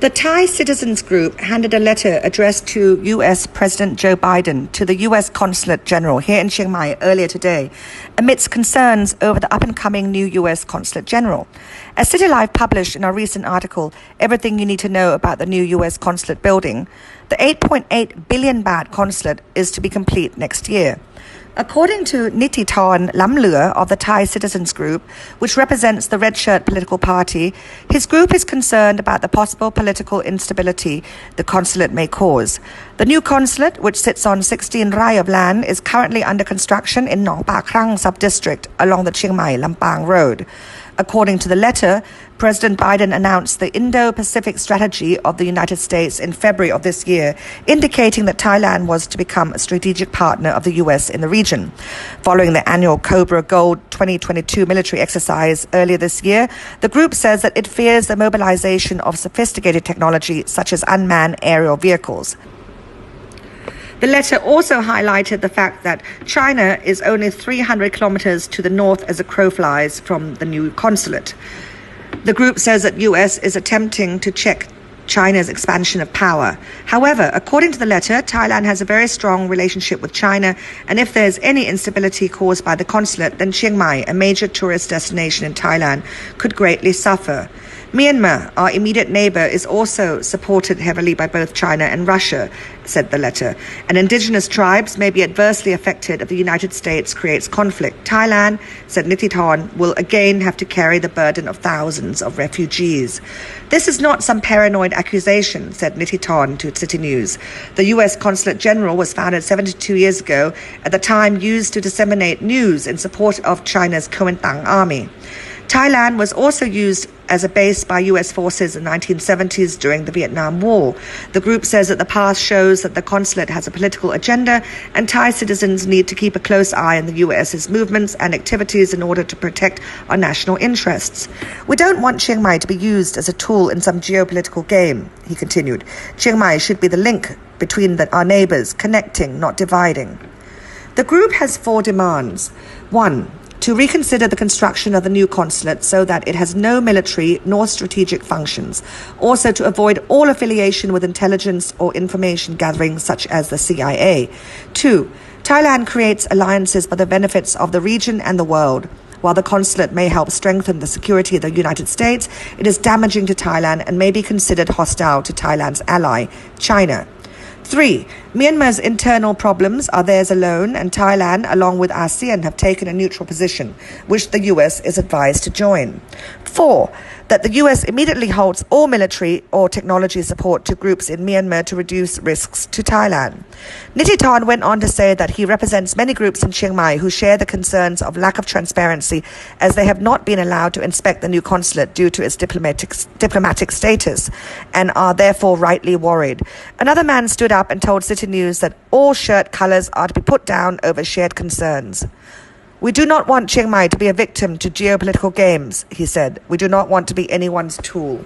The Thai Citizens Group handed a letter addressed to US President Joe Biden to the US Consulate General here in Chiang Mai earlier today, amidst concerns over the up-and-coming new US Consulate General. As Citylife published in a recent article, Everything You Need to Know About the New US Consulate Building, the 8.8 billion baht consulate is to be complete next year. According to Nititorn Lamlua of the Thai Citizens Group, which represents the Red Shirt political party, his group is concerned about the possible political instability the consulate may cause. The new consulate, which sits on 16 rai of land, is currently under construction in Nong Pa Krang sub-district along the Chiang Mai-Lampang Road. According to the letter, President Biden announced the Indo-Pacific strategy of the United States in February of this year, indicating that Thailand was to become a strategic partner of the U.S. in the region. Following the annual Cobra Gold 2022 military exercise earlier this year, the group says that it fears the mobilization of sophisticated technology such as unmanned aerial vehicles. The letter also highlighted the fact that China is only 300 kilometers to the north as a crow flies from the new consulate. The group says that U.S. is attempting to check China's expansion of power. However, according to the letter, Thailand has a very strong relationship with China, and if there's any instability caused by the consulate, then Chiang Mai, a major tourist destination in Thailand, could greatly suffer. Myanmar, our immediate neighbor, is also supported heavily by both China and Russia, said the letter, and indigenous tribes may be adversely affected if the United States creates conflict. Thailand, said Nititorn, will again have to carry the burden of thousands of refugees. This is not some paranoid accusation, said Nititorn to CityNews. The U.S. Consulate General was founded 72 years ago, at the time used to disseminate news in support of China's Kuomintang army. Thailand was also used as a base by U.S. forces in the 1970s during the Vietnam War. The group says that the past shows that the consulate has a political agenda, and Thai citizens need to keep a close eye on the U.S.'s movements and activities in order to protect our national interests. We don't want Chiang Mai to be used as a tool in some geopolitical game, he continued. Chiang Mai should be the link between our neighbors, connecting, not dividing. The group has 4 demands. 1. To reconsider the construction of the new consulate so that it has no military nor strategic functions. Also to avoid all affiliation with intelligence or information gathering such as the CIA. 2. Thailand creates alliances for the benefits of the region and the world. While the consulate may help strengthen the security of the United States, it is damaging to Thailand and may be considered hostile to Thailand's ally, China. 3. Myanmar's internal problems are theirs alone, and Thailand, along with ASEAN, have taken a neutral position, which the U.S. is advised to join. 4. That the U.S. immediately halts all military or technology support to groups in Myanmar to reduce risks to Thailand. Nititorn went on to say that he represents many groups in Chiang Mai who share the concerns of lack of transparency, as they have not been allowed to inspect the new consulate due to its diplomatic status, and are therefore rightly worried. Another man stood up and told CityNews that all shirt colors are to be put down over shared concerns. We do not want Chiang Mai to be a victim to geopolitical games, he said. We do not want to be anyone's tool.